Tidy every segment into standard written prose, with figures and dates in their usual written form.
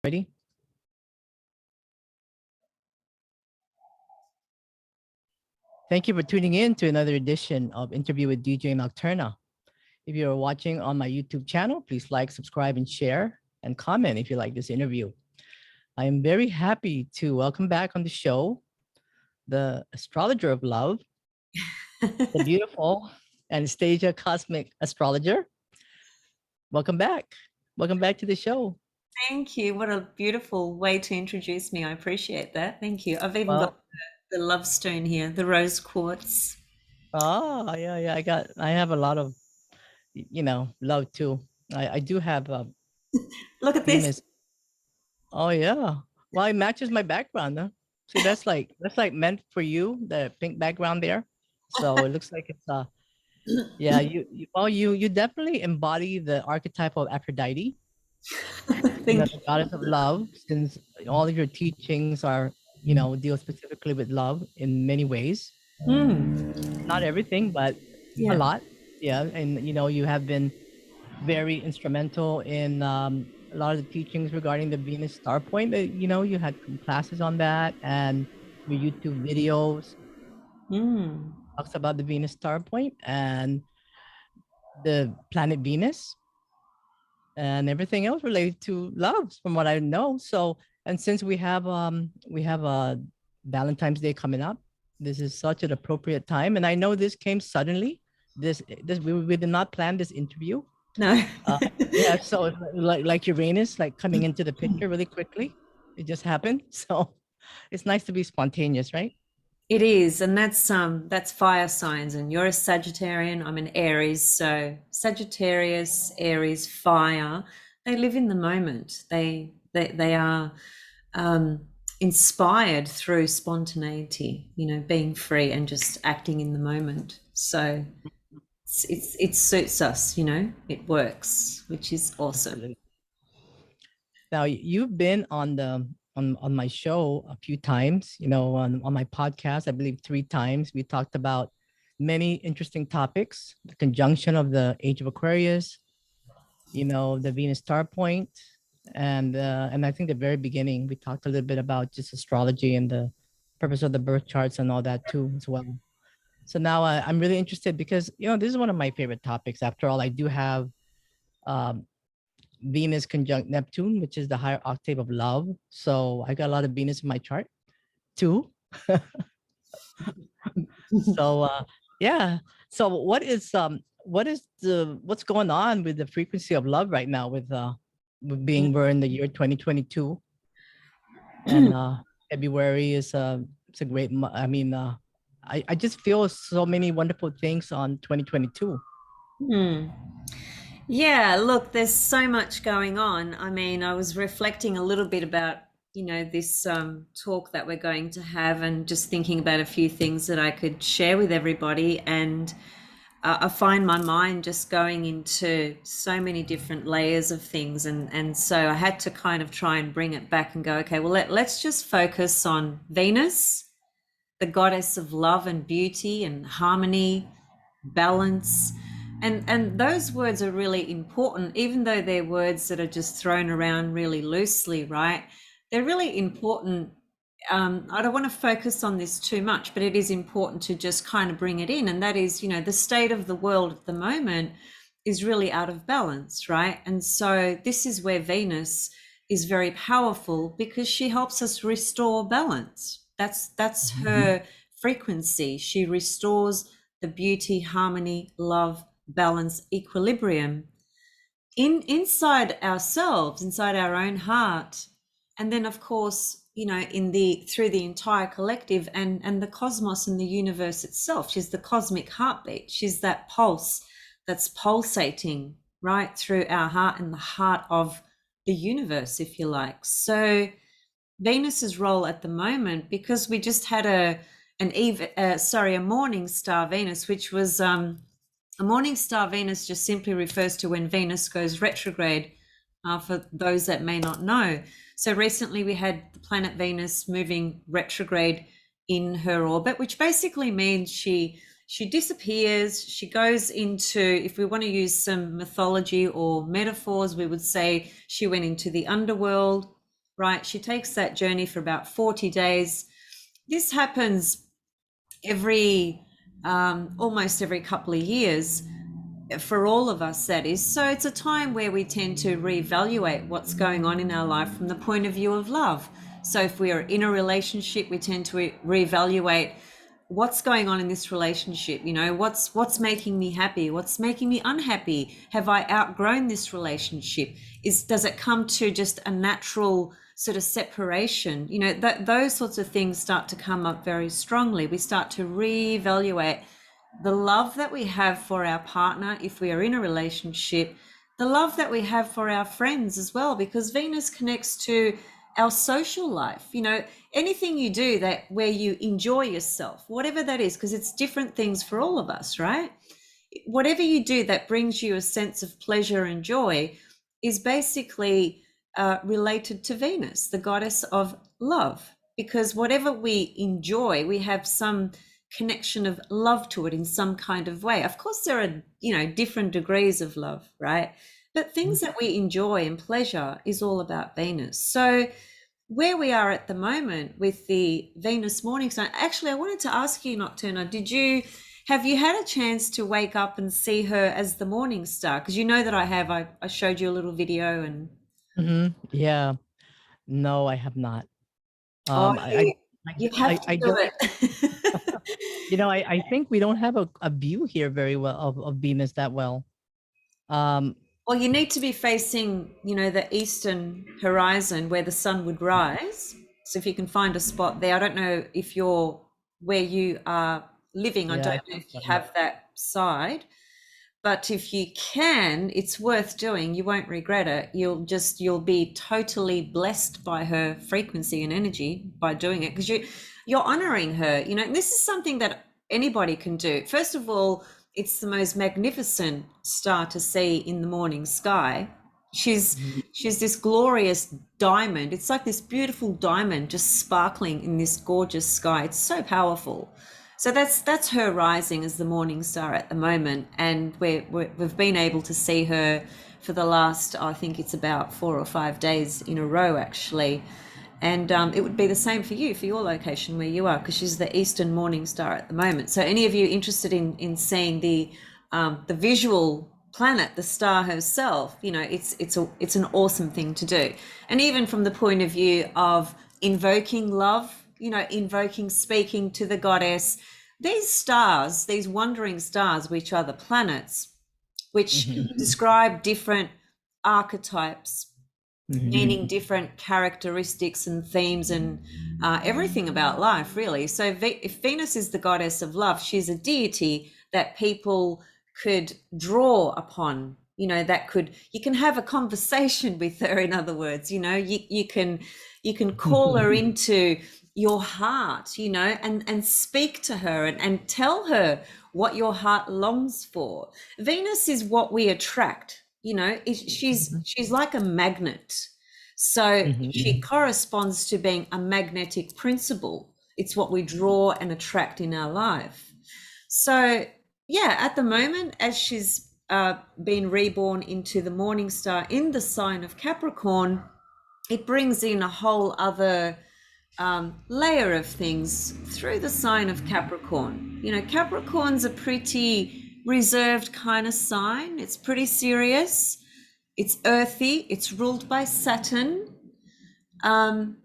Ready? Thank you for tuning in to another edition of Interview with DJ Nocturna. If you're watching on my YouTube channel, please like, subscribe, and share, and comment if you like this interview. I am very happy to welcome back on the show the astrologer of love, the beautiful Anastasia Cosmic Astrologer. Welcome back. Welcome back to the show. Thank you. What a beautiful way to introduce me. I appreciate that. Thank you. I've even got Well, the love stone here, the rose quartz. yeah. I have a lot of, love too. I do have Look at this. Venus. Oh yeah. Well, it matches my background, huh? See, that's like meant for you, the pink background there. So it looks like it's yeah, you definitely embody the archetype of Aphrodite, Thank the goddess of love, since all of your teachings are, deal specifically with love in many ways. you. Not everything, but a Yeah. lot. Yeah. And you have been very instrumental in a lot of the teachings regarding the Venus star point. You had some classes on that, and your YouTube videos Mm. talks about the Venus star point and the planet Venus and everything else related to love, from what I know. So, and since we have Valentine's Day coming up, this is such an appropriate time, and I know this came suddenly. This we did not plan this interview. No. Yeah, so it's like Uranus, like coming into the picture really quickly. It just happened. So it's nice to be spontaneous, right? It is, and that's fire signs, and you're a Sagittarian, I'm an Aries. So Sagittarius, Aries, fire, they live in the moment. They are inspired through spontaneity, being free and just acting in the moment. So it suits us, it works, which is awesome. Absolutely. Now you've been on my show a few times, on my podcast, I believe 3 times. We talked about many interesting topics, the conjunction of the age of Aquarius, the Venus star point, and I think the very beginning we talked a little bit about just astrology and the purpose of the birth charts and all that too as well. So now I'm really interested because this is one of my favorite topics. After all, I do have um, Venus conjunct Neptune, which is the higher octave of love. So I got a lot of Venus in my chart too. So yeah. So what's going on with the frequency of love right now with being we're in the year 2022, and February is it's a great I mean I just feel so many wonderful things on 2022. Hmm. Yeah, look, there's so much going on. I mean, I was reflecting a little bit about, this talk that we're going to have, and just thinking about a few things that I could share with everybody. And I find my mind just going into so many different layers of things. And so I had to kind of try and bring it back and go, okay, well, let's just focus on Venus, the goddess of love and beauty and harmony, balance. And those words are really important, even though they're words that are just thrown around really loosely, right? They're really important. I don't want to focus on this too much, but it is important to just kind of bring it in. And that is, the state of the world at the moment is really out of balance, right? And so this is where Venus is very powerful, because she helps us restore balance. That's her frequency. She restores the beauty, harmony, love, balance, equilibrium inside ourselves, inside our own heart, and then of course, through the entire collective, and the cosmos and the universe itself. She's the cosmic heartbeat. She's that pulse that's pulsating right through our heart, and the heart of the universe, if you like. So Venus's role at the moment, because we just had a morning star Venus, which was a morning star Venus just simply refers to when Venus goes retrograde, for those that may not know. So recently we had the planet Venus moving retrograde in her orbit, which basically means she disappears. She goes into, if we want to use some mythology or metaphors, we would say she went into the underworld. right? She takes that journey for about 40 days. This happens every almost every couple of years for all of us, that is. So it's a time where we tend to reevaluate what's going on in our life from the point of view of love. So if we are in a relationship, we tend to reevaluate what's going on in this relationship. You know, what's making me happy, what's making me unhappy, have I outgrown this relationship, does it come to just a natural sort of separation? You know, that those sorts of things start to come up very strongly. We start to reevaluate the love that we have for our partner if we are in a relationship, the love that we have for our friends as well, because Venus connects to our social life. You know, anything you do that where you enjoy yourself, whatever that is, because it's different things for all of us, right? Whatever you do that brings you a sense of pleasure and joy is basically related to Venus, the goddess of love, because whatever we enjoy, we have some connection of love to it in some kind of way. Of course, there are, you know, different degrees of love, right? But things that we enjoy and pleasure is all about Venus. So where we are at the moment with the Venus morning sign, actually, I wanted to ask you, Nocturna, have you had a chance to wake up and see her as the morning star? Because you know that I have. I showed you a little video and. Yeah. No, I have not. Oh, I, you have to I do don't. it. I think we don't have a view here very well of Venus that well. Um, Well, you need to be facing, you know, the eastern horizon where the sun would rise. So if you can find a spot there, I don't know if you're where you are living. I yeah, don't I know think if you so. have that side, but if you can, it's worth doing. You won't regret it. You'll be totally blessed by her frequency and energy by doing it, because you're honoring her. You know, and this is something that anybody can do. First of all, it's the most magnificent star to see in the morning sky. She's Mhm. she's this glorious diamond. It's like this beautiful diamond just sparkling in this gorgeous sky. It's so powerful. So that's her rising as the morning star at the moment, and we've been able to see her for the last, I think it's about 4 or 5 days in a row actually, and it would be the same for you, for your location where you are, because she's the eastern morning star at the moment. So any of you interested in seeing the visual planet, the star herself, you know, it's an awesome thing to do. And even from the point of view of invoking love, you know, invoking, speaking to the goddess, these stars, these wandering stars, which are the planets, which Mhm. describe different archetypes, Mhm. meaning different characteristics and themes and everything about life, really. So if Venus is the goddess of love, she's a deity that people could draw upon. You know, you can have a conversation with her. In other words, you know, you can call her into your heart, you know, and speak to her and tell her what your heart longs for. Venus is what we attract. You know, she's like a magnet. So she Mhm. corresponds to being a magnetic principle. It's what we draw and attract in our life. So yeah, at the moment, as she's been reborn into the morning star in the sign of Capricorn, it brings in a whole other layer of things through the sign of Capricorn. You know, Capricorn's a pretty reserved kind of sign. It's pretty serious. It's earthy. It's ruled by Saturn. Um,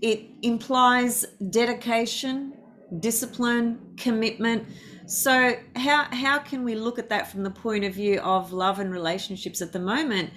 it implies dedication, discipline, commitment. So how can we look at that from the point of view of love and relationships at the moment?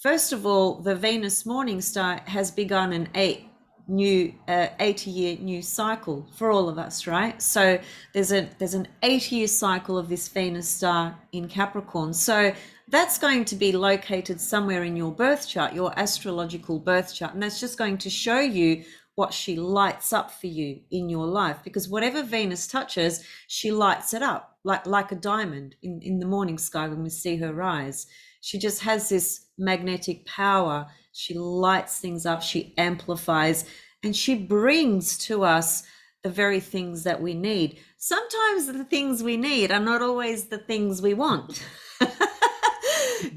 First of all, the Venus morning star has begun an 80-year new cycle for all of us, right? So there's an 80-year cycle of this Venus star in Capricorn. So that's going to be located somewhere in your birth chart, your astrological birth chart, and that's just going to show you what she lights up for you in your life, because whatever Venus touches, she lights it up like a diamond in the morning sky when we see her rise. She just has this magnetic power. She lights things up, she amplifies, and she brings to us the very things that we need. Sometimes the things we need are not always the things we want.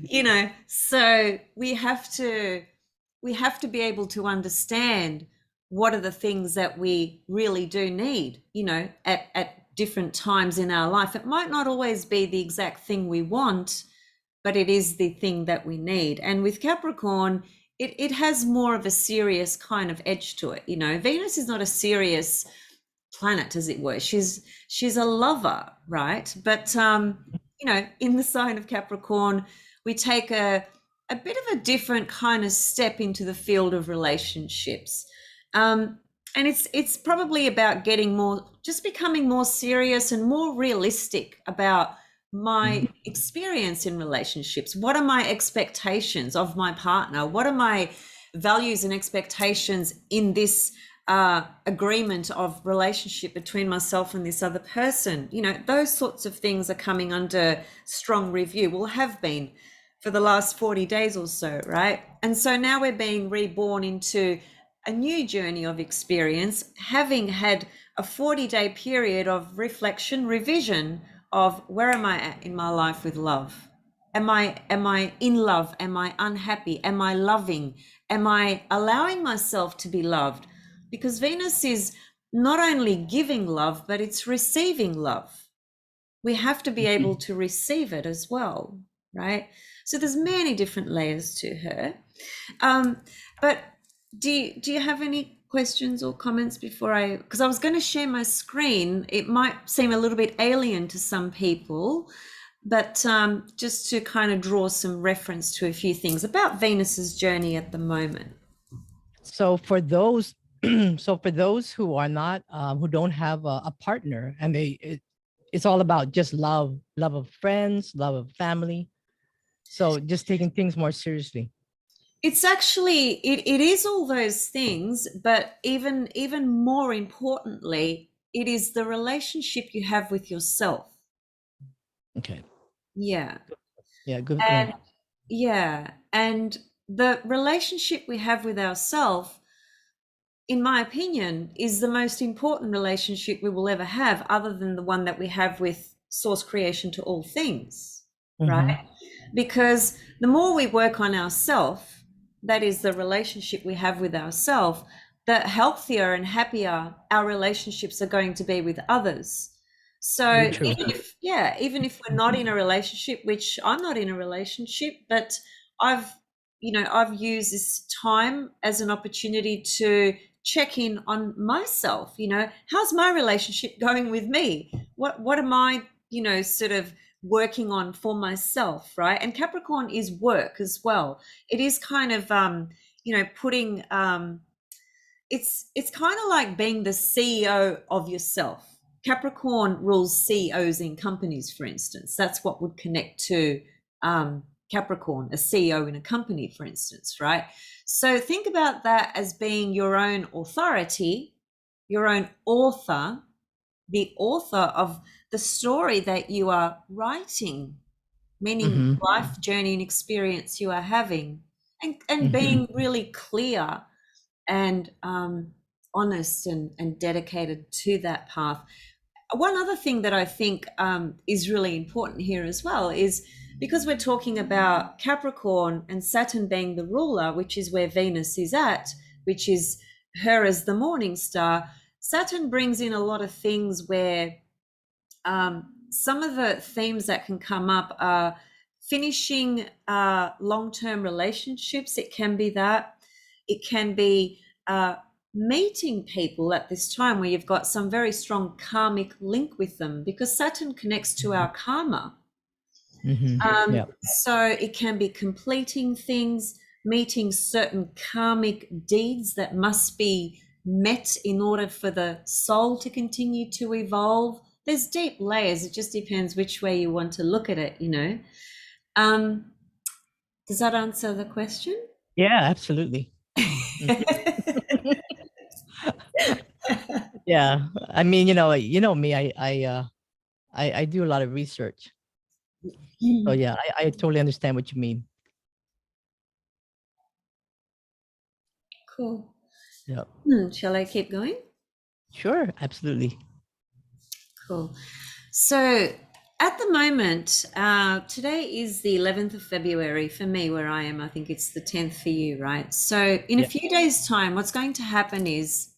You know, so we have to we have to be able to understand what are the things that we really do need, you know, at different times in our life. It might not always be the exact thing we want, but it is the thing that we need. And with Capricorn, it has more of a serious kind of edge to it. You know, Venus is not a serious planet, as it were. She's a lover, right? But you know, in the sign of Capricorn, we take a bit of a different kind of step into the field of relationships. And it's probably about getting more, just becoming more serious and more realistic about my experience in relationships. What are my expectations of my partner? What are my values and expectations in this agreement of relationship between myself and this other person? You know, those sorts of things are coming under strong review, will have been for the last 40 days or so, right? And so now we're being reborn into a new journey of experience, having had a 40-day period of reflection, revision of where am I at in my life with love? Am I in love? Am I unhappy? Am I loving? Am I allowing myself to be loved? Because Venus is not only giving love, but it's receiving love. We have to be able to receive it as well, right? So there's many different layers to her. But do you have any questions or comments before because I was going to share my screen. It might seem a little bit alien to some people, but just to kind of draw some reference to a few things about Venus's journey at the moment. So for those, so for those who are not, who don't have a partner, and it's all about just love of friends, love of family. So just taking things more seriously. It's actually, it is all those things, but even more importantly, it is the relationship you have with yourself. Okay. Yeah. Yeah, good. And yeah, and the relationship we have with ourselves, in my opinion, is the most important relationship we will ever have, other than the one that we have with source creation to all things, right? Because the more we work on ourselves, that is the relationship we have with ourselves, the healthier and happier our relationships are going to be with others. So even if we're not in a relationship, which I'm not in a relationship, but I've used this time as an opportunity to check in on myself. You know, how's my relationship going with me? What am I, sort of working on for myself, right? And Capricorn is work as well. It is kind of putting it's kind of like being the CEO of yourself. Capricorn rules CEOs in companies, for instance. That's what would connect to Capricorn, a CEO in a company, for instance, right? So think about that as being your own authority, your own author, the author of the story that you are writing, meaning life journey and experience you are having, and being really clear and honest and dedicated to that path. One other thing that I think is really important here as well is, because we're talking about Capricorn and Saturn being the ruler, which is where Venus is at, which is her as the morning star, Saturn brings in a lot of things where some of the themes that can come up are finishing long-term relationships. It can be that. It can be meeting people at this time where you've got some very strong karmic link with them, because Saturn connects to our karma. So it can be completing things, meeting certain karmic deeds that must be met in order for the soul to continue to evolve. There's deep layers. It just depends which way you want to look at it, Does that answer the question? Yeah, absolutely. Yeah, I mean, me, I do a lot of research. So yeah, I totally understand what you mean. Cool. Yeah. Shall I keep going? Sure, absolutely. Cool. So At the moment, today is the 11th of February for me, where I am. I think it's the 10th for you, right? So, in a Yeah. few days' time, what's going to happen is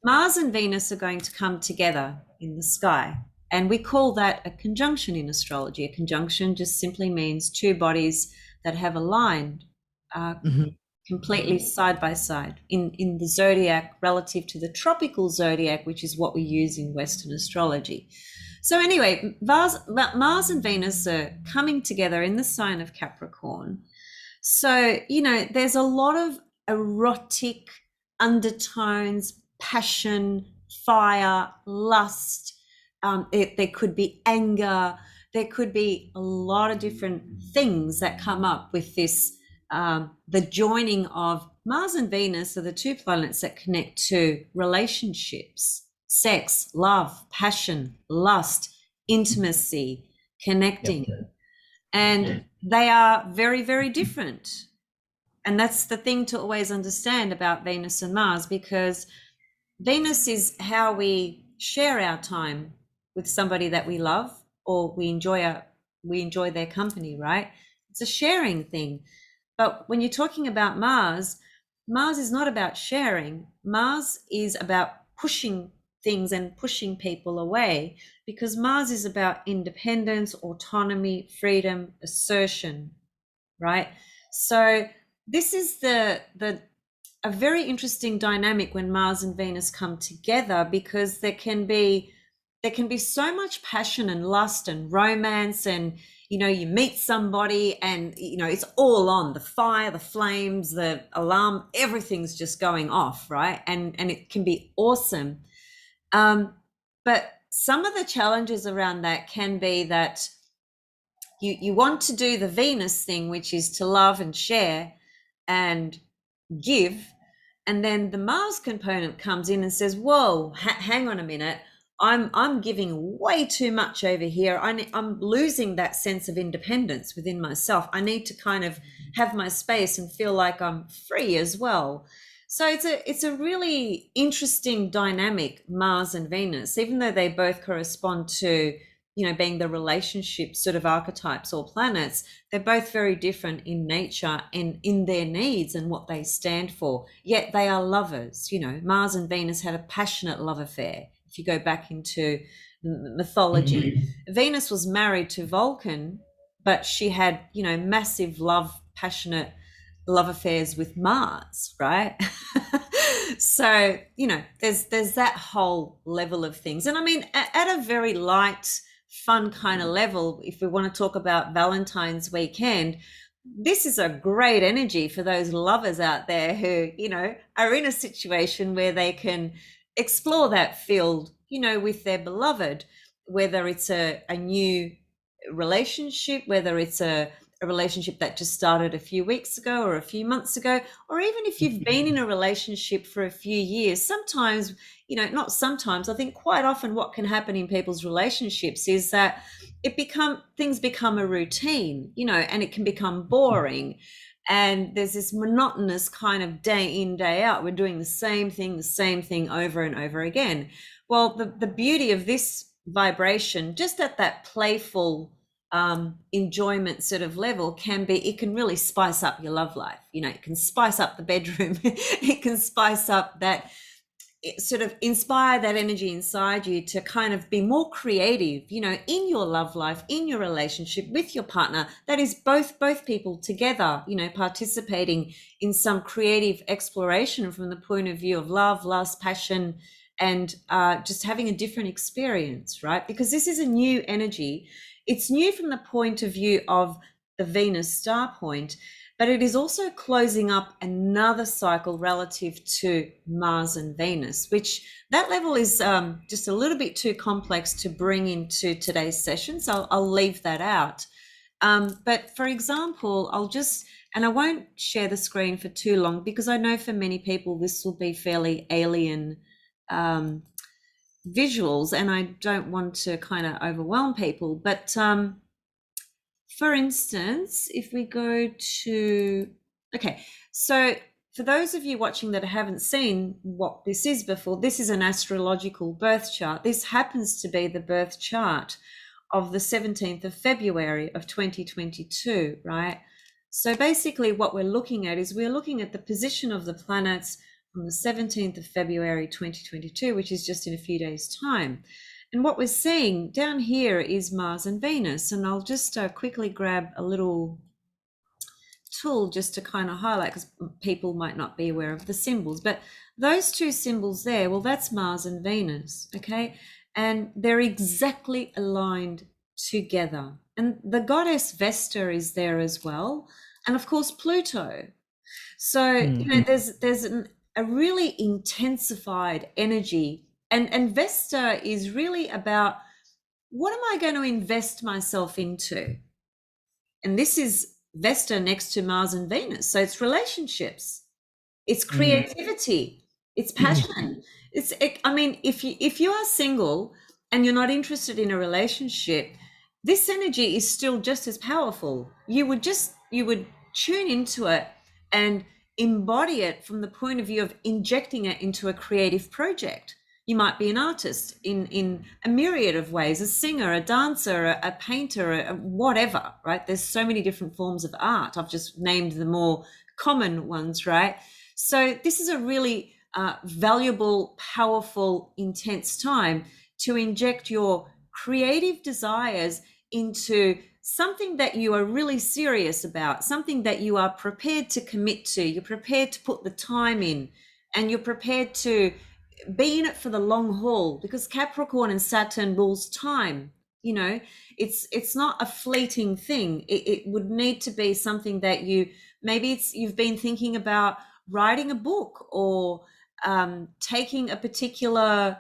Mars and Venus are going to come together in the sky. And we call that a conjunction in astrology. A conjunction just simply means two bodies that have aligned uh, Mhm. completely side by side in the zodiac relative to the tropical zodiac, which is what we use in Western astrology. So, anyway, Mars and Venus are coming together in the sign of Capricorn. So, there's a lot of erotic undertones, passion, fire, lust. There could be anger. There could be a lot of different things that come up with this. The joining of Mars and Venus are the two planets that connect to relationships, sex, love, passion, lust, intimacy, Yep. connecting. And they are very, very different. And that's the thing to always understand about Venus and Mars, because Venus is how we share our time with somebody that we love, or we enjoy their company, right? It's a sharing thing. But when you're talking about Mars, Mars is not about sharing. Mars is about pushing things and pushing people away, because Mars is about independence, autonomy, freedom, assertion, right? So this is the a very interesting dynamic when Mars and Venus come together, because there can be so much passion and lust and romance, and you meet somebody and it's all on, the fire, the flames, the alarm, everything's just going off, right? And it can be awesome. But some of the challenges around that can be that you want to do the Venus thing, which is to love and share and give, and then the Mars component comes in and says, whoa, hang on a minute, I'm giving way too much over here. I'm losing that sense of independence within myself. I need to kind of have my space and feel like I'm free as well. So it's a really interesting dynamic, Mars and Venus, even though they both correspond to being the relationship sort of archetypes or planets. They're both very different in nature and in their needs and what they stand for, yet they are lovers. Mars and Venus had a passionate love affair. If you go back into mythology, Venus was married to Vulcan, but she had massive love, passionate love affairs with Mars, right? So there's that whole level of things. And I mean, at a very light, fun kind of level, if we want to talk about Valentine's weekend, this is a great energy for those lovers out there who are in a situation where they can explore that field with their beloved, whether it's a new relationship, whether it's a relationship that just started a few weeks ago or a few months ago, or even if you've been in a relationship for a few years. Sometimes, not sometimes, I think quite often what can happen in people's relationships is that things become a routine, and it can become boring. And there's this monotonous kind of day in, day out. We're doing the same thing over and over again. Well, the beauty of this vibration, just at that playful enjoyment sort of level, it can really spice up your love life. It can spice up the bedroom. It can spice up that, sort of inspire that energy inside you to kind of be more creative, in your love life, in your relationship with your partner. That is both people together, participating in some creative exploration from the point of view of love, lust, passion, and just having a different experience, right? Because this is a new energy. It's new from the point of view of the Venus star point, but it is also closing up another cycle relative to Mars and Venus, which that level is just a little bit too complex to bring into today's session. So I'll leave that out. But for example, and I won't share the screen for too long, because I know for many people this will be fairly alien visuals, and I don't want to kind of overwhelm people. But for instance, if we go to, okay, so for those of you watching that haven't seen what this is before, this is an astrological birth chart. This happens to be the birth chart of the 17th of February of 2022, right? So basically what we're looking at is we're looking at the position of the planets from the 17th of February 2022, which is just in a few days' time. And what we're seeing down here is Mars and Venus. And I'll just quickly grab a little tool just to kind of highlight, because people might not be aware of the symbols. But those two symbols there, well, that's Mars and Venus, okay? And they're exactly aligned together. And the goddess Vesta is there as well. And of course, Pluto. So, you know, there's a really intensified energy. And Vesta is really about, what am I going to invest myself into? And this is Vesta next to Mars and Venus. So it's relationships, it's creativity, it's passion. I mean, if you are single and you're not interested in a relationship, this energy is still just as powerful. You would tune into it and embody it from the point of view of injecting it into a creative project. You might be an artist in a myriad of ways, a singer, a dancer, a painter, a whatever, right? There's so many different forms of art. I've just named the more common ones, right? So this is a really valuable, powerful, intense time to inject your creative desires into something that you are really serious about, something that you are prepared to commit to. You're prepared to put the time in, and you're prepared to be in it for the long haul, because Capricorn and Saturn rules time. You know, it's not a fleeting thing. It would need to be something that you've been thinking about writing a book, or taking a particular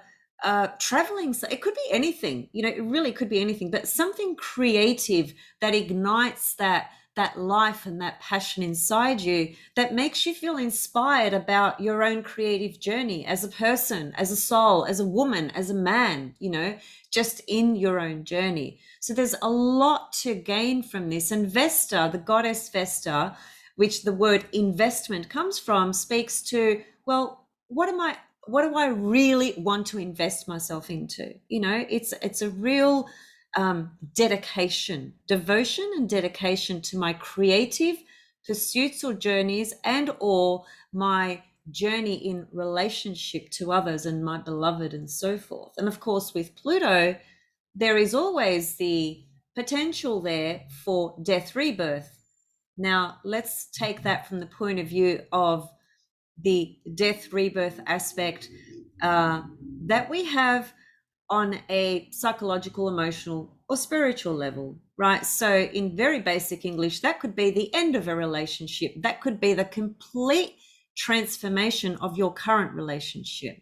traveling. It could be anything, you know, it really could be anything, but something creative that ignites that life and that passion inside you, that makes you feel inspired about your own creative journey as a person, as a soul, as a woman, as a man, you know, just in your own journey. So there's a lot to gain from this. And Vesta, the goddess Vesta, which the word investment comes from, speaks to, well, what do I really want to invest myself into? You know, it's a real dedication, devotion and dedication to my creative pursuits or journeys, and or my journey in relationship to others and my beloved and so forth. And of course, with Pluto, there is always the potential there for death rebirth. Now, let's take that from the point of view of the death rebirth aspect that we have on a psychological, emotional, or spiritual level, right? So in very basic English, that could be the end of a relationship. That could be the complete transformation of your current relationship.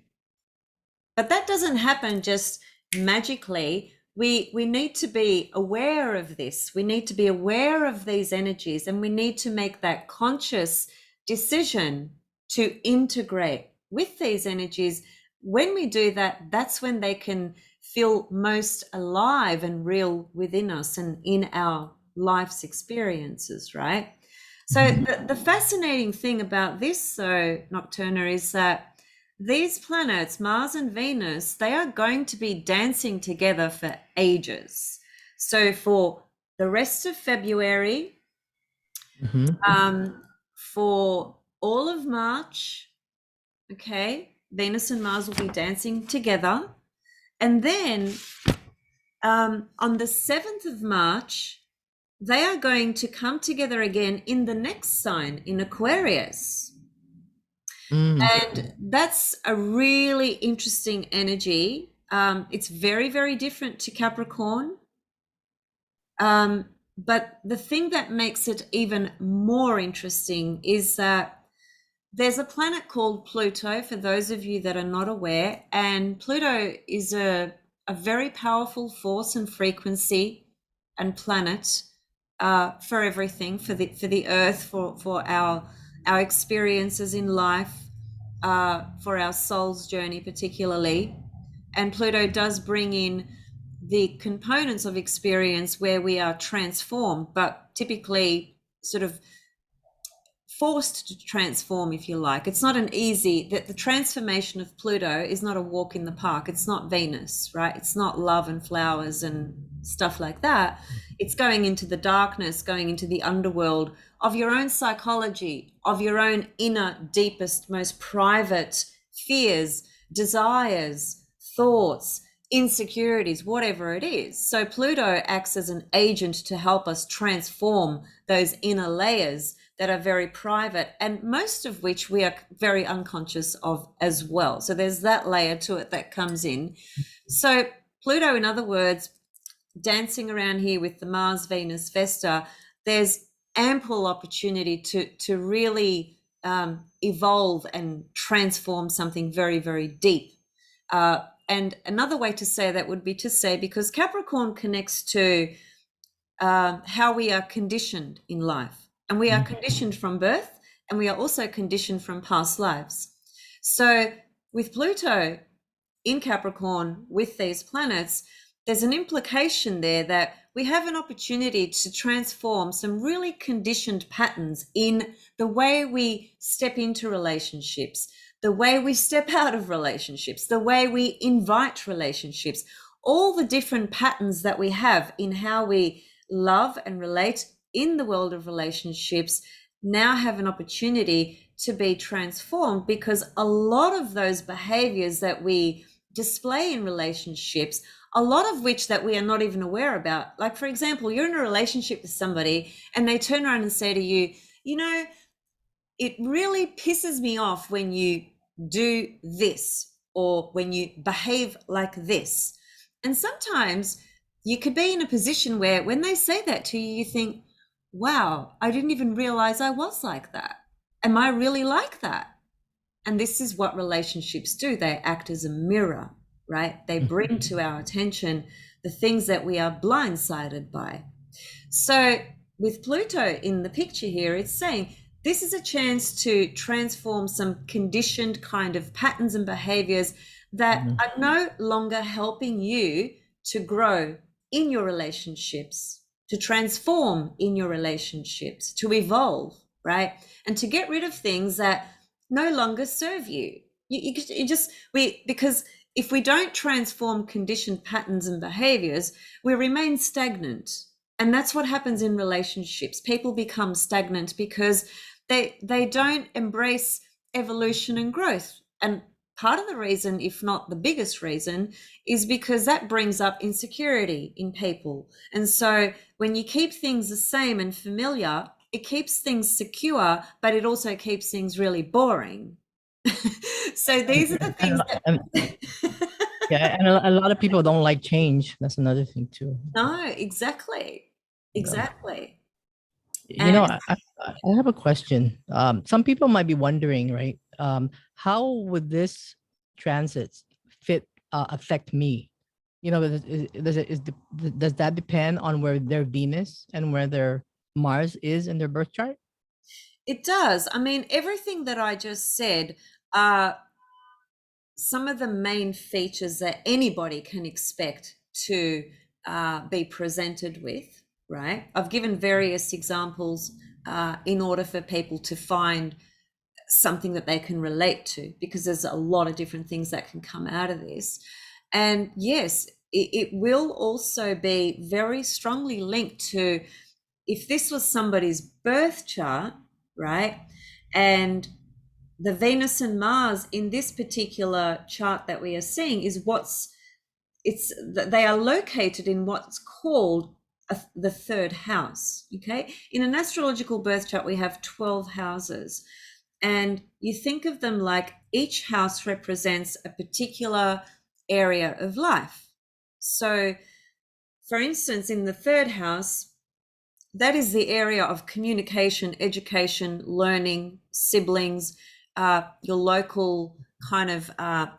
But that doesn't happen just magically. We need to be aware of this. We need to be aware of these energies, and we need to make that conscious decision to integrate with these energies. When we do that, that's when they can feel most alive and real within us and in our life's experiences, right? So the fascinating thing about this, though, Nocturna, is that these planets, Mars and Venus, they are going to be dancing together for ages. So for the rest of February, for all of March, okay, Venus and Mars will be dancing together. And then on the 7th of March, they are going to come together again in the next sign, in Aquarius. And that's a really interesting energy. It's very, very different to Capricorn. But the thing that makes it even more interesting is that there's a planet called Pluto, for those of you that are not aware, and Pluto is a very powerful force and frequency and planet for everything, for the Earth, for our experiences in life, for our soul's journey particularly. And Pluto does bring in the components of experience where we are transformed, but typically sort of forced to transform, if you like. It's not an easy, that the transformation of Pluto is not a walk in the park. It's not Venus, right? It's not love and flowers and stuff like that. It's going into the darkness, going into the underworld of your own psychology, of your own inner, deepest, most private fears, desires, thoughts, insecurities, whatever it is. So Pluto acts as an agent to help us transform those inner layers that are very private, and most of which we are very unconscious of as well. So there's that layer to it that comes in. So Pluto, in other words, dancing around here with the Mars, Venus, Vesta, there's ample opportunity to really evolve and transform something very, very deep. And another way to say that would be to say, because Capricorn connects to how we are conditioned in life. And we are conditioned from birth, and we are also conditioned from past lives. So with Pluto in Capricorn, with these planets, there's an implication there that we have an opportunity to transform some really conditioned patterns in the way we step into relationships, the way we step out of relationships, the way we invite relationships, all the different patterns that we have in how we love and relate in the world of relationships now have an opportunity to be transformed, because a lot of those behaviors that we display in relationships, a lot of which that we are not even aware about. Like, for example, you're in a relationship with somebody and they turn around and say to you, you know, it really pisses me off when you do this, or when you behave like this. And sometimes you could be in a position where when they say that to you, you think, wow, I didn't even realize I was like that. Am I really like that? And this is what relationships do. They act as a mirror, right? They bring to our attention the things that we are blindsided by. So with Pluto in the picture here, it's saying this is a chance to transform some conditioned kind of patterns and behaviors that are no longer helping you to grow in your relationships, to transform in your relationships, to evolve, right? And to get rid of things that no longer serve you. Because if we don't transform conditioned patterns and behaviors, we remain stagnant. And that's what happens in relationships. People become stagnant because they don't embrace evolution and growth. And part of the reason, if not the biggest reason, is because that brings up insecurity in people. And so when you keep things the same and familiar, it keeps things secure, but it also keeps things really boring. So these are the things that... Yeah, and a lot of people don't like change. That's another thing too. No, exactly. Exactly. You know, I have a question. Some people might be wondering, right? How would this transit affect me? You know, does that depend on where their Venus and where their Mars is in their birth chart? It does. I mean, everything that I just said are some of the main features that anybody can expect to be presented with, right? I've given various examples in order for people to find something that they can relate to, because there's a lot of different things that can come out of this. And yes, it will also be very strongly linked to, if this was somebody's birth chart, right? And the Venus and Mars in this particular chart that we are seeing is they are located in what's called the third house, okay? In an astrological birth chart, we have 12 houses, and you think of them like each house represents a particular area of life. So, for instance, in the third house, that is the area of communication, education, learning, siblings, your local kind of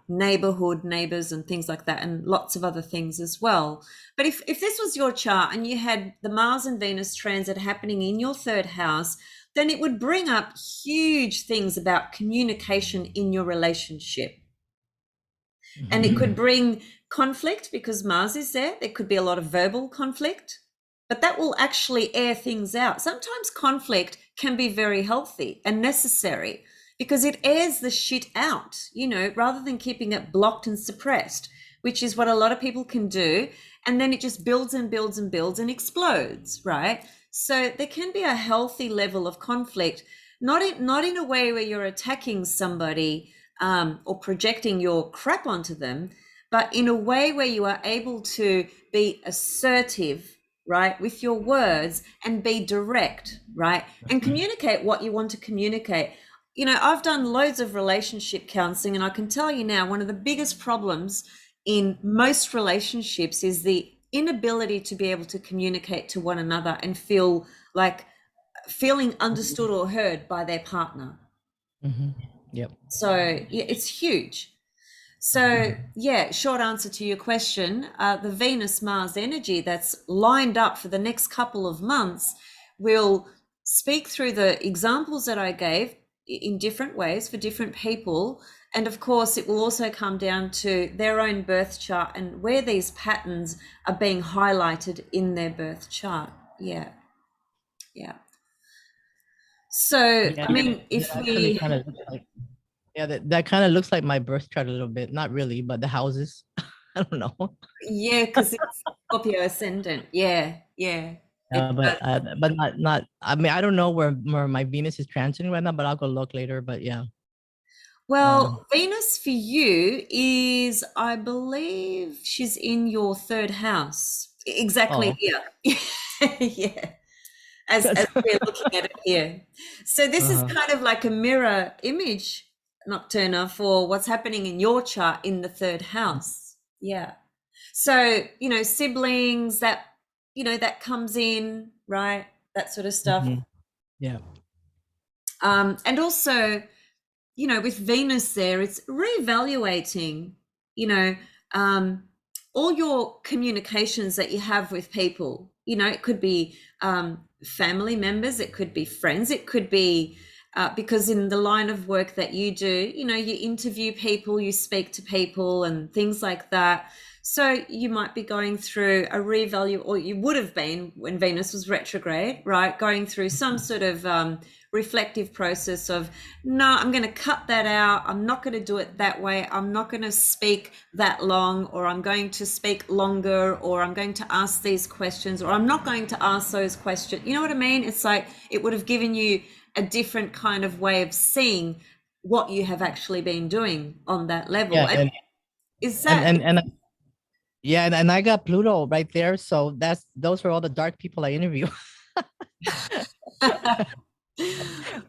neighborhood, neighbors and things like that, and lots of other things as well. But if this was your chart and you had the Mars and Venus transit happening in your third house, then it would bring up huge things about communication in your relationship. And it could bring conflict because Mars is there. There could be a lot of verbal conflict, but that will actually air things out. Sometimes conflict can be very healthy and necessary because it airs the shit out, you know, rather than keeping it blocked and suppressed. which is what a lot of people can do. And then it just builds and builds and builds and explodes, right? So there can be a healthy level of conflict, not in a way where you're attacking somebody or projecting your crap onto them, but in a way where you are able to be assertive, right, with your words, and be direct, right, and communicate what you want to communicate. You know, I've done loads of relationship counseling, and I can tell you now, one of the biggest problems in most relationships is the inability to be able to communicate to one another and feel like feeling understood or heard by their partner. Mm-hmm. Yep. So yeah, it's huge. So yeah, short answer to your question, the Venus Mars energy that's lined up for the next couple of months will speak through the examples that I gave in different ways for different people. And of course, it will also come down to their own birth chart and where these patterns are being highlighted in their birth chart. Yeah. Yeah. So, Yeah. I mean, That if actually we, kind of looks like, yeah, that kind of looks like my birth chart a little bit. Not really, but the houses. I don't know. yeah, because it's Scorpio ascendant. Yeah. Yeah. It does. But not. I mean, I don't know where my Venus is transiting right now, but I'll go look later. But yeah. Well, Venus for you is, I believe she's in your third house. Exactly Oh. here. Yeah. As we're looking at it here. So this is Uh-huh. kind of like a mirror image, Nocturna, for what's happening in your chart in the third house. Yeah. So, you know, siblings that, you know, that comes in, right? That sort of stuff. Mhm. Yeah. And also, you know, with Venus there, it's reevaluating, you know, um, all your communications that you have with people. You know, it could be family members, it could be friends, it could be because in the line of work that you do, you know, you interview people, you speak to people, and things like that. So you might be going through a revalue, or you would have been when Venus was retrograde, right? Going through some sort of reflective process of, no, I'm going to cut that out. I'm not going to do it that way. I'm not going to speak that long, or I'm going to speak longer, or I'm going to ask these questions, or I'm not going to ask those questions. You know what I mean? It's like it would have given you a different kind of way of seeing what you have actually been doing on that level. Yeah. And is And that and and yeah, and I got Pluto right there. So those are all the dark people I interview.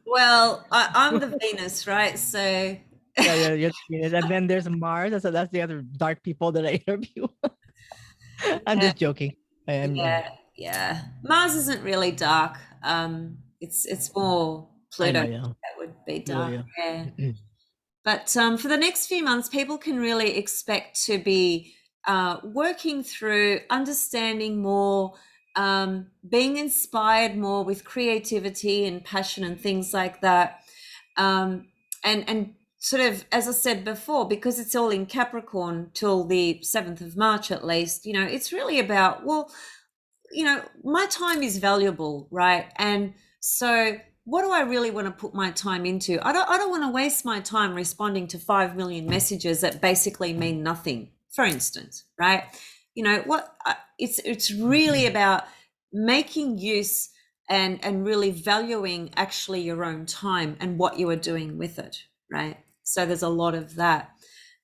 well, I'm the Venus, right? So Yeah, yeah, yeah. And then there's Mars. So that's the other dark people that I interview. I'm yeah, just joking. I am. yeah, yeah. Mars isn't really dark. It's more I Pluto know. Yeah. that would be Pluto. dark. Yeah. Yeah. But for the next few months, people can really expect to be working through understanding more, being inspired more with creativity and passion and things like that. And sort of, as I said before, because it's all in Capricorn till the 7th of March at least, you know, it's really about, well, you know, my time is valuable, right? And so what do I really want to put my time into? I don't want to waste my time responding to 5 million messages that basically mean nothing, for instance, right? You know, what it's really about making use and really valuing actually your own time and what you are doing with it, right? So there's a lot of that.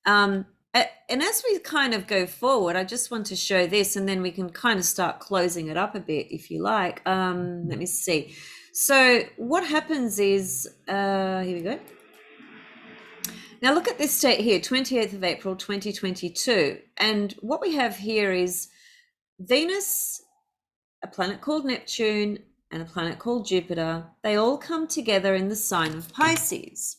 Um, and as we kind of go forward, I just want to show this, and then we can kind of start closing it up a bit if you like. Let me see. So what happens is, here we go. Now look at this date here, 28th of April, 2022. And what we have here is Venus, a planet called Neptune, and a planet called Jupiter. They all come together in the sign of Pisces.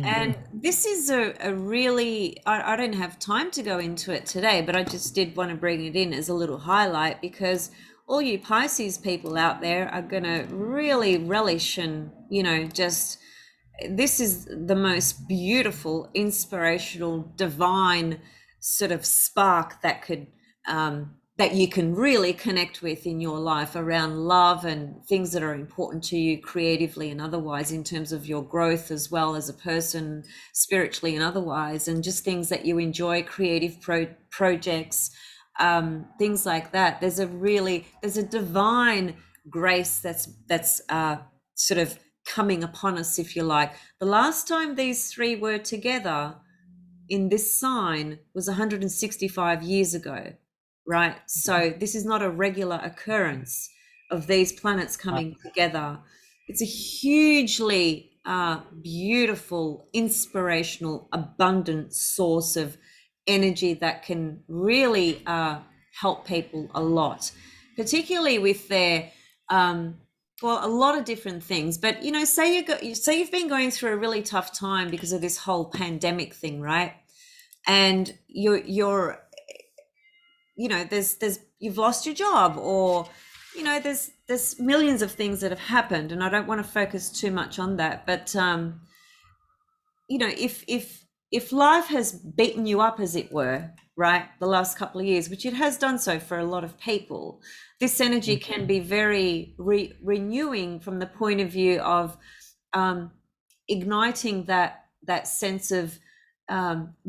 And this is a really, I don't have time to go into it today, but I just did want to bring it in as a little highlight, because all you Pisces people out there are going to really relish and, you know, just, this is the most beautiful, inspirational, divine sort of spark that could that you can really connect with in your life around love and things that are important to you creatively and otherwise, in terms of your growth as well as a person, spiritually and otherwise, and just things that you enjoy, creative projects, things like that. There's a divine grace that's sort of coming upon us, if you like. The last time these three were together in this sign was 165 years ago, right? So this is not a regular occurrence of these planets coming together. It's a hugely beautiful, inspirational, abundant source of energy that can really help people a lot, particularly with their well, a lot of different things. But say you've been going through a really tough time because of this whole pandemic thing, right? And you're there's you've lost your job, or there's millions of things that have happened, and I don't want to focus too much on that. But if life has beaten you up, as it were, right, the last couple of years, which it has done so for a lot of people, this energy can be very renewing from the point of view of igniting that sense of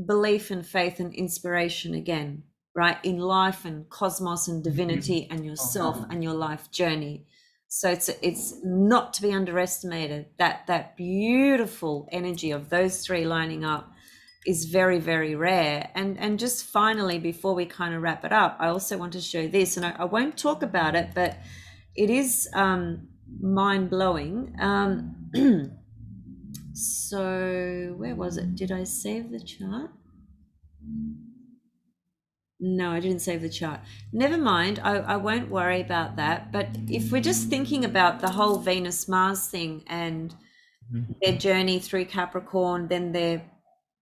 belief and faith and inspiration again, right, in life and cosmos and divinity and yourself and your life journey. So it's not to be underestimated. That beautiful energy of those three lining up is very, very rare. And just finally, before we kind of wrap it up, I also want to show this, and I won't talk about it, but it is mind-blowing. So where was it? Did I save the chart? No, I didn't save the chart. Never mind. I won't worry about that. But if we're just thinking about the whole Venus-Mars thing and their journey through Capricorn, then their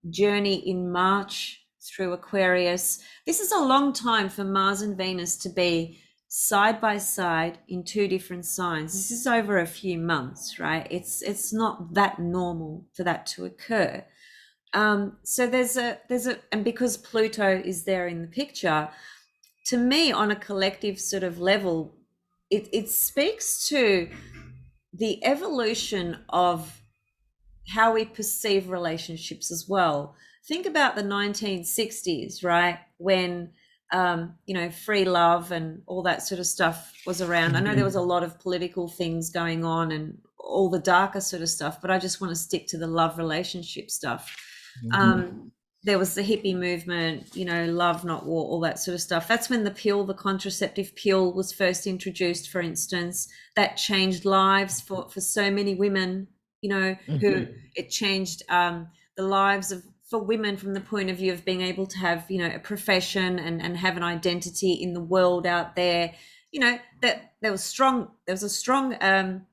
journey in March through Aquarius, this is a long time for Mars and Venus to be side by side in two different signs. This is over a few months, right? It's not that normal for that to occur. So there's a and because Pluto is there in the picture, to me, on a collective sort of level, it speaks to the evolution of how we perceive relationships as well. Think about the 1960s, right, when free love and all that sort of stuff was around. I know there was a lot of political things going on and all the darker sort of stuff, but I just want to stick to the love relationship stuff. There was the hippie movement, love not war, all that sort of stuff. That's when the pill, the contraceptive pill, was first introduced, for instance. That changed lives for so many women, who it changed the lives for women from the point of view of being able to have, a profession and have an identity in the world out there. That there was a strong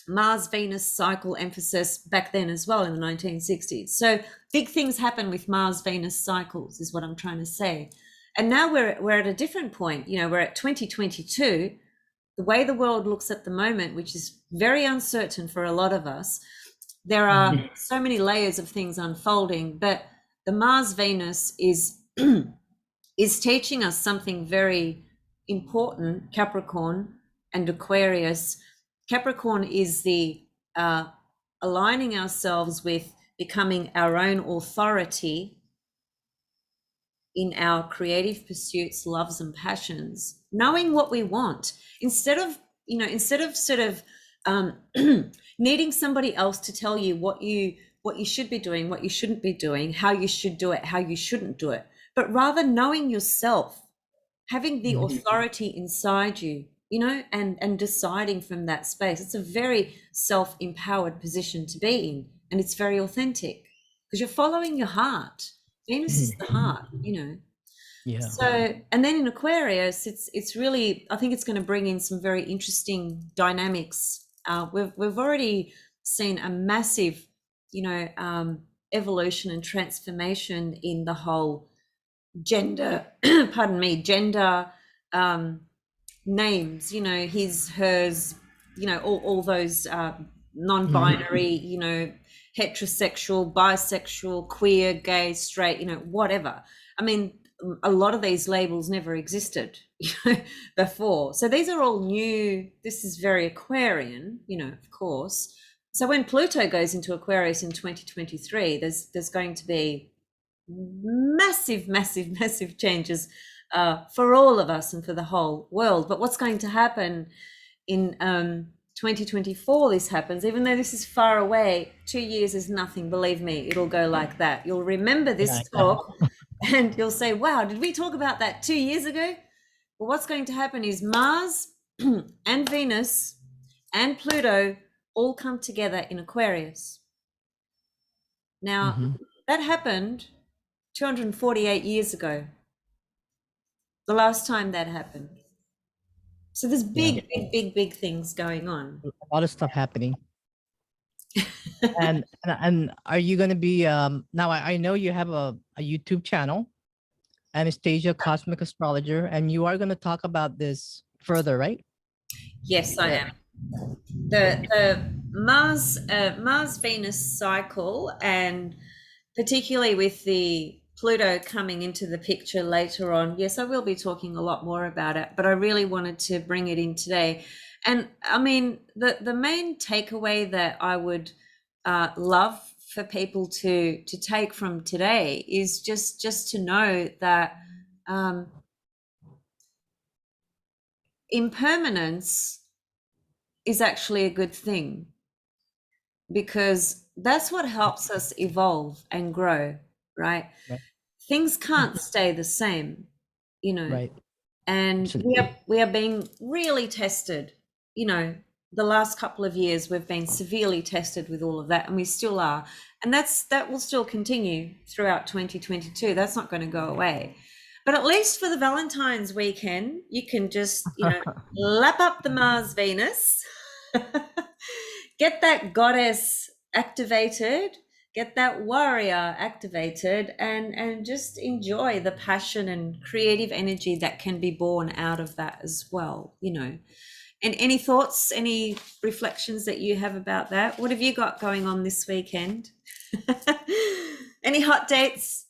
Mars-Venus cycle emphasis back then as well in the 1960s. So big things happen with Mars-Venus cycles is what I'm trying to say. And now we're at a different point. We're at 2022. The way the world looks at the moment, which is very uncertain for a lot of us, there are so many layers of things unfolding, but the Mars-Venus is is teaching us something very important. Capricorn and Aquarius. Capricorn is the aligning ourselves with becoming our own authority in our creative pursuits, loves and passions, knowing what we want instead of sort of needing somebody else to tell you what you should be doing, what you shouldn't be doing, how you should do it, how you shouldn't do it, but rather knowing yourself, having the authority inside you, and deciding from that space. It's a very self-empowered position to be in, and it's very authentic because you're following your heart. Venus is the heart, Yeah. So, and then in Aquarius, it's really, I think it's going to bring in some very interesting dynamics. We've already seen a massive, evolution and transformation in the whole gender, gender names, his, hers, all those non-binary, heterosexual, bisexual, queer, gay, straight, whatever. I mean, a lot of these labels never existed before. So these are all new. This is very Aquarian, of course. So when Pluto goes into Aquarius in 2023, there's going to be massive, massive, massive changes for all of us and for the whole world. But what's going to happen in 2024, this happens, even though this is far away, 2 years is nothing. Believe me, it'll go like that. You'll remember this talk and you'll say, wow, did we talk about that 2 years ago? Well, what's going to happen is Mars and Venus and Pluto all come together in Aquarius. Now, that happened 248 years ago, the last time that happened. So there's big things going on. A lot of stuff happening. and are you going to be now I know you have a YouTube channel, Anastasia Cosmic Astrologer, and you are going to talk about this further, right? Yes, I am. The Mars Venus cycle, and particularly with the Pluto coming into the picture later on. Yes, I will be talking a lot more about it, but I really wanted to bring it in today. And I mean, the main takeaway that I would love for people to take from today is just to know that impermanence is actually a good thing, because that's what helps us evolve and grow, right? Things can't stay the same, Right. And we are being really tested. The last couple of years we've been severely tested with all of that, and we still are, and that will still continue throughout 2022. That's not going to go away. But at least for the Valentine's weekend, you can just lap up the Mars Venus, get that goddess activated, get that warrior activated, and just enjoy the passion and creative energy that can be born out of that as well. And any thoughts, any reflections that you have about that? What have you got going on this weekend? Any hot dates?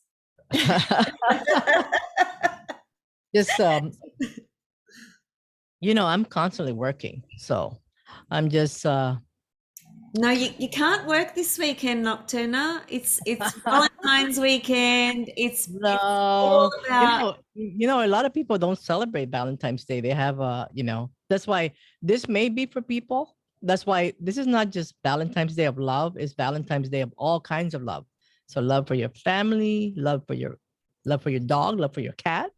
Just I'm constantly working, so I'm just No, you can't work this weekend, Nocturna. It's Valentine's weekend. It's all about a lot of people don't celebrate Valentine's Day. They have that's why this may be for people. That's why this is not just Valentine's Day of love, it's Valentine's Day of all kinds of love. So love for your family, love for your dog, love for your cat.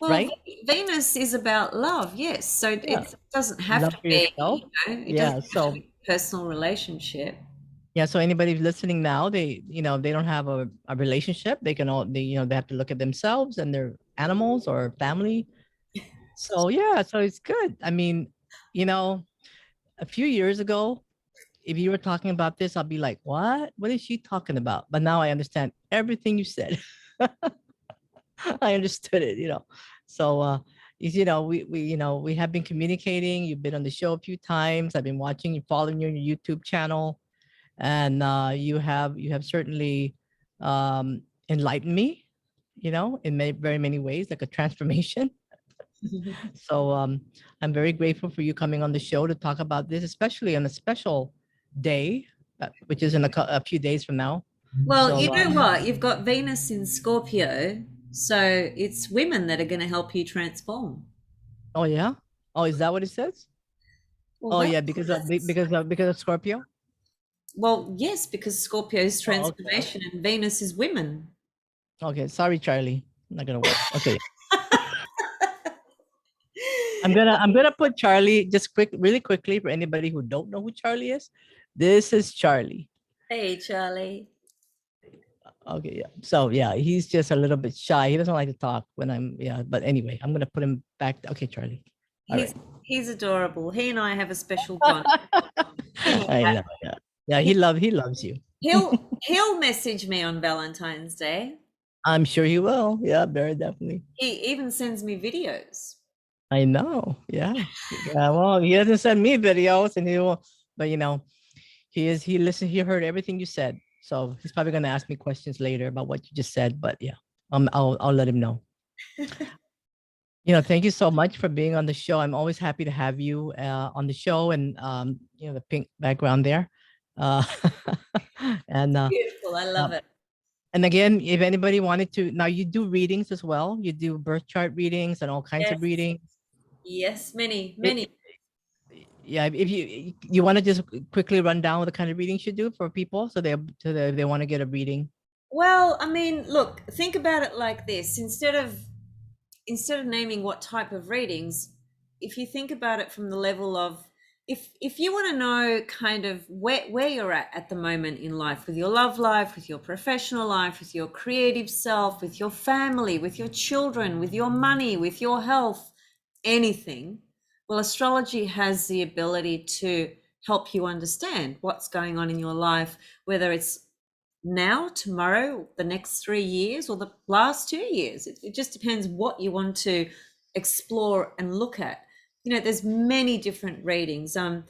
Well, right? Venus is about love, yes. So it doesn't have Love to for be, yourself. it doesn't have to be a personal relationship. Yeah, so anybody listening now, they don't have a relationship, they have to look at themselves and their animals or family. So yeah, so it's good. I mean, a few years ago, if you were talking about this, I'll be like, what is she talking about? But now I understand everything you said. I understood it, So we have been communicating. You've been on the show a few times. I've been watching you, following you on your YouTube channel, and you have certainly enlightened me, in very many ways, like a transformation. So I'm very grateful for you coming on the show to talk about this, especially on a special day, which is in a few days from now. Well, so, you know what? You've got Venus in Scorpio, so it's women that are going to help you transform. Oh yeah. Oh, is that what it says? Well, yeah, because of Scorpio. Well, yes, because Scorpio is transformation and Venus is women. Okay, sorry, Charlie. Not gonna work. Okay. I'm gonna put Charlie just really quickly for anybody who don't know who Charlie is. This is Charlie. Hey, Charlie. Okay, yeah. So yeah, he's just a little bit shy. He doesn't like to talk when but anyway, I'm gonna put him back. Okay, Charlie. He's adorable. He and I have a special bond. I know. Yeah, he loves you. He'll message me on Valentine's Day. I'm sure he will. Yeah, very definitely. He even sends me videos. I know. Yeah. Well, he doesn't send me videos, and he will, but he listened. He heard everything you said, so he's probably gonna ask me questions later about what you just said. But yeah, I'll let him know. Thank you so much for being on the show. I'm always happy to have you on the show, and the pink background there. Uh, and Beautiful. I love um, it. and again, if anybody wanted to, now you do readings as well. You do birth chart readings and all kinds of Yes. readings. Yes. Many, It, many. yeah, if you want to just quickly run down what the kind of readings you do for people, if they want to get a reading. Well, I mean, look, think about it like this. Instead of naming what type of readings, if you think about it from the level of, if you want to know kind of where you're at the moment in life, with your love life, with your professional life, with your creative self, with your family, with your children, with your money, with your health, anything, well, astrology has the ability to help you understand what's going on in your life, whether it's now, tomorrow, the next 3 years, or the last 2 years. It just depends what you want to explore and look at. There's many different readings. And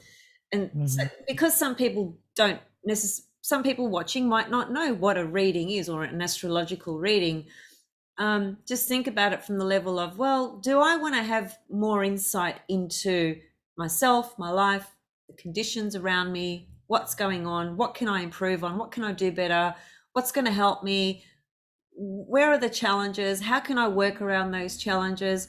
so, Mhm. because some people don't necessarily, some people watching might not know what a reading is or an astrological reading. Just think about it from the level of, well, do I want to have more insight into myself, my life, the conditions around me, what's going on, what can I improve on, what can I do better, what's going to help me, where are the challenges, how can I work around those challenges?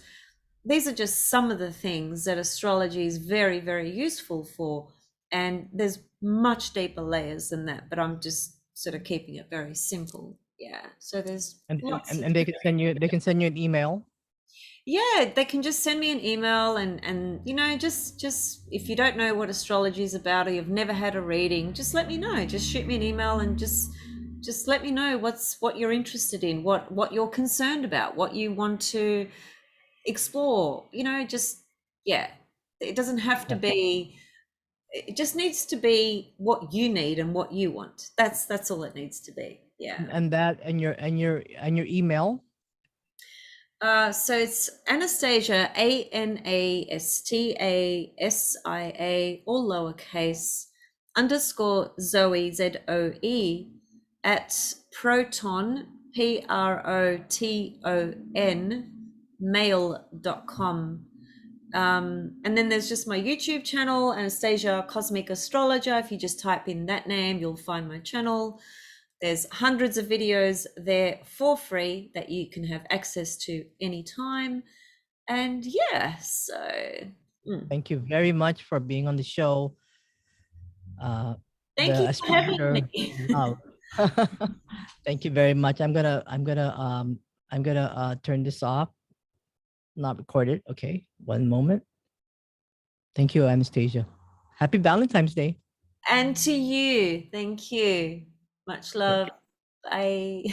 These are just some of the things that astrology is very, very useful for. And there's much deeper layers than that, but I'm just sort of keeping it very simple. Yeah. So there's and, and lots and of and they can send you an email. yeah, they can just send me an email, and just if you don't know what astrology is about, or you've never had a reading, just let me know. Just shoot me an email and just let me know what you're interested in, what you're concerned about, what you want to explore. Just yeah. It doesn't have to Yeah. be, it just needs to be what you need and what you want. That's all it needs to be. Yeah. And that and your email. So it's Anastasia, Anastasia, all lowercase, underscore Zoe, Zoe, at proton, Proton, mail.com. And then there's just my YouTube channel, Anastasia Cosmic Astrologer. If you just type in that name, you'll find my channel. There's hundreds of videos there for free that you can have access to anytime. And yeah, so Thank you very much for being on the show. Uh, thank the you for having astrologer me. love. Thank you very much. I'm gonna turn this off. Not recorded. Okay. One moment. Thank you, Anastasia. Happy Valentine's Day. And to you, thank you. Much Okay. love. Bye.